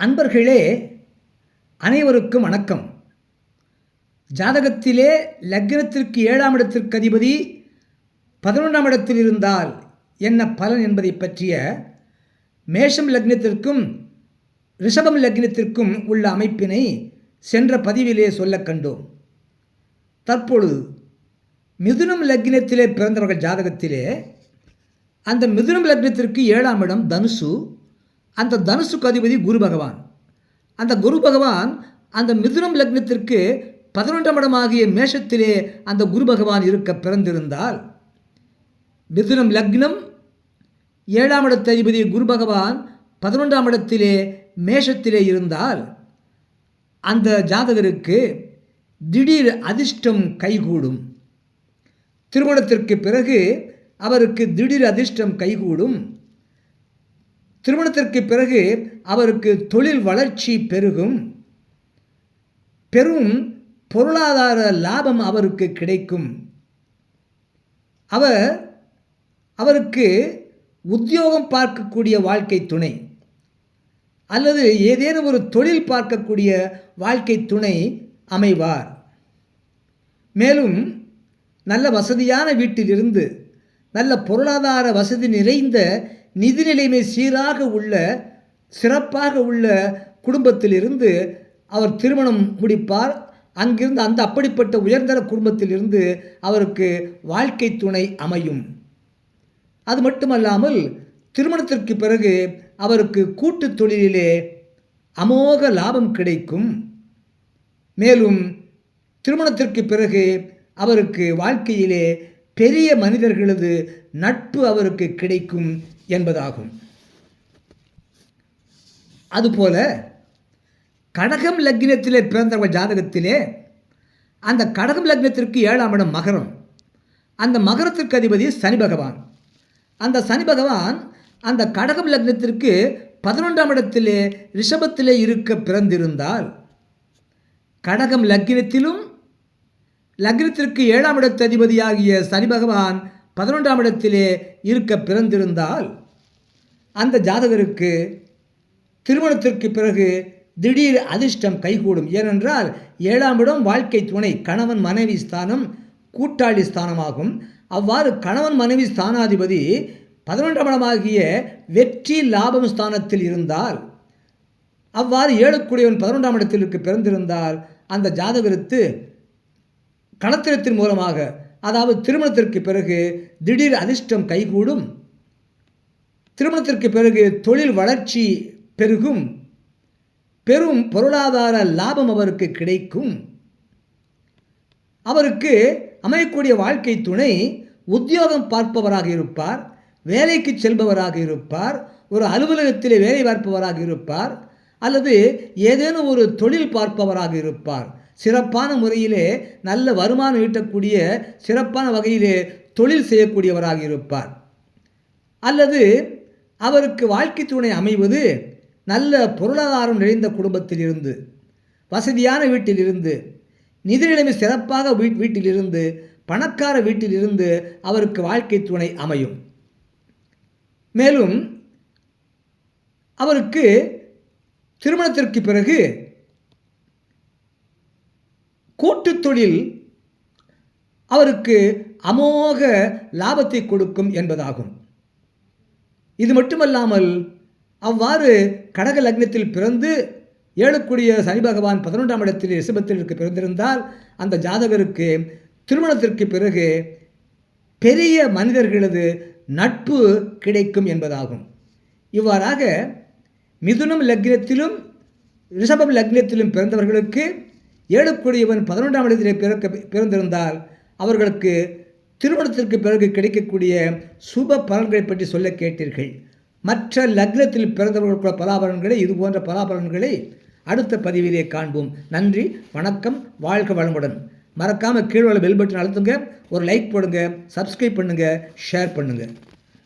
அன்பர்களே, அனைவருக்கும் வணக்கம். ஜாதகத்திலே லக்னத்திற்கு 7ஆம் இடத்திற்கு அதிபதி 11ஆம் இடத்தில் இருந்தால் என்ன பலன் என்பதை பற்றிய மேஷம் லக்னத்திற்கும் ரிஷபம் லக்னத்திற்கும் உள்ள அமைப்பினை சென்ற பதிவிலே சொல்ல கண்டோம். தற்பொழுது மிதுனம் லக்னத்திலே பிறந்தவர்கள் ஜாதகத்திலே அந்த மிதுனம் லக்னத்திற்கு 7ஆம் இடம் தனுசு, அந்த தனுசுக்கு அதிபதி குரு பகவான். அந்த குரு பகவான் அந்த மிதுனம் லக்னத்திற்கு 11ஆம் இடமாகிய மேஷத்திலே அந்த குரு பகவான் இருக்க பிறந்திருந்தால், மிதுனம் லக்னம் 7ஆம் இடத்து அதிபதி குரு பகவான் 11ஆம் இடத்திலே மேஷத்திலே இருந்தால் அந்த ஜாதகருக்கு திடீர் அதிர்ஷ்டம் கைகூடும். திருமணத்திற்கு பிறகு அவருக்கு திடீர் அதிர்ஷ்டம் கைகூடும். திருமணத்திற்கு பிறகு அவருக்கு தொழில் வளர்ச்சி பெருகும். பெரும் பொருளாதார லாபம் அவருக்கு கிடைக்கும். அவருக்கு உத்தியோகம் பார்க்கக்கூடிய வாழ்க்கை துணை அல்லது ஏதேனும் ஒரு தொழில் பார்க்கக்கூடிய வாழ்க்கை துணை அமைவார். மேலும் நல்ல வசதியான வீட்டிலிருந்து, நல்ல பொருளாதார வசதி நிறைந்த நிதி நிலைமை சீராக உள்ள சிறப்பாக உள்ள குடும்பத்திலிருந்து அவர் திருமணம் முடிப்பார். அங்கிருந்து அந்த அப்படிப்பட்ட உயர்தர குடும்பத்திலிருந்து அவருக்கு வாழ்க்கை துணை அமையும். அது மட்டுமல்லாமல் திருமணத்திற்கு பிறகு அவருக்கு கூட்டு தொழிலிலே அமோக லாபம் கிடைக்கும். மேலும் திருமணத்திற்கு பிறகு அவருக்கு வாழ்க்கையிலே பெரிய மனிதர்களது நட்பு அவருக்கு கிடைக்கும் என்பதாகும். அதுபோல கடகம் லக்னத்திலே பிறந்தவர்கள் ஜாதகத்திலே அந்த கடகம் லக்னத்திற்கு 7ஆம் இடம் மகரம், அந்த மகரத்திற்கு அதிபதி சனி பகவான். அந்த சனி பகவான் அந்த கடகம் லக்னத்திற்கு 11ஆம் இடத்திலே ரிஷபத்திலே இருக்க பிறந்திருந்தால், கடகம் லக்னத்திலும் லக்னத்திற்கு 7ஆம் இடத்து அதிபதியாகிய சனி பகவான் 11ஆம் இடத்திலே இருக்க பிறந்திருந்தால் அந்த ஜாதகருக்கு திருமணத்திற்கு பிறகு திடீர் அதிர்ஷ்டம் கைகூடும். ஏனென்றால் 7ஆம் இடம் வாழ்க்கை துணை, கணவன் மனைவி ஸ்தானம், கூட்டாளி ஸ்தானமாகும். அவ்வாறு கணவன் மனைவி ஸ்தானாதிபதி 11ஆம் இடமாகிய வெற்றி லாபம் ஸ்தானத்தில் இருந்தால், அவ்வாறு 7க்குடையவன் 11ஆம் இடத்திற்கு பிறந்திருந்தால் அந்த ஜாதகருக்கு களத்திரத்தின் மூலமாக, அதாவது திருமணத்திற்கு பிறகு திடீர் அதிர்ஷ்டம் கைகூடும். திருமணத்திற்கு பிறகு தொழில் வளர்ச்சி பெருகும். பெரும் பொருளாதார லாபம் அவருக்கு கிடைக்கும். அவருக்கு அமையக்கூடிய வாழ்க்கை துணை உத்தியோகம் பார்ப்பவராக இருப்பார், வேலைக்கு செல்பவராக இருப்பார், ஒரு அலுவலகத்திலே வேலை பார்ப்பவராக இருப்பார், அல்லது ஏதேனும் ஒரு தொழில் பார்ப்பவராக இருப்பார். சிறப்பான முறையிலே நல்ல வருமானம் ஈட்டக்கூடிய சிறப்பான வகையிலே தொழில் செய்யக்கூடியவராக இருப்பார். அல்லது அவருக்கு வாழ்க்கை துணை அமைவது நல்ல பொருளாதாரம் நிறைந்த குடும்பத்திலிருந்து, வசதியான வீட்டிலிருந்து, நிதி நிலைமை சிறப்பாக வீட்டிலிருந்து, பணக்கார வீட்டிலிருந்து அவருக்கு வாழ்க்கை துணை அமையும். மேலும் அவருக்கு திருமணத்திற்கு பிறகு கூட்டு தொழில் அவருக்கு அமோக லாபத்தை கொடுக்கும் என்பதாகும். இது மட்டுமல்லாமல் அவ்வாறு கடக லக்னத்தில் பிறந்து 7க்குடைய சனி பகவான் 11ஆம் இடத்தில் ரிஷபத்தில் இருக்க பிறந்திருந்தால் அந்த ஜாதகருக்கு திருமணத்திற்கு பிறகு பெரிய மனிதர்களது நட்பு கிடைக்கும் என்பதாகும். இவ்வாறாக மிதுனம் லக்னத்திலும் ரிஷபம் லக்னத்திலும் பிறந்தவர்களுக்கு 7க்குடையவன் 11ஆம் இடத்திலே பிறந்திருந்தால் அவர்களுக்கு திருமணத்திற்கு பிறகு கிடைக்கக்கூடிய சுப பலன்களை பற்றி சொல்ல கேட்டீர்கள். மற்ற லக்னத்தில் பிறந்தவர்களுக்குள்ள பலாபலன்களை, இதுபோன்ற பலாபலன்களை அடுத்த பதிவிலே காண்போம். நன்றி, வணக்கம், வாழ்க வளமுடன். மறக்காமல் கீழே உள்ள பெல் பட்டன் அழுத்துங்க, ஒரு லைக் போடுங்க, சப்ஸ்கிரைப் பண்ணுங்கள், ஷேர் பண்ணுங்கள்.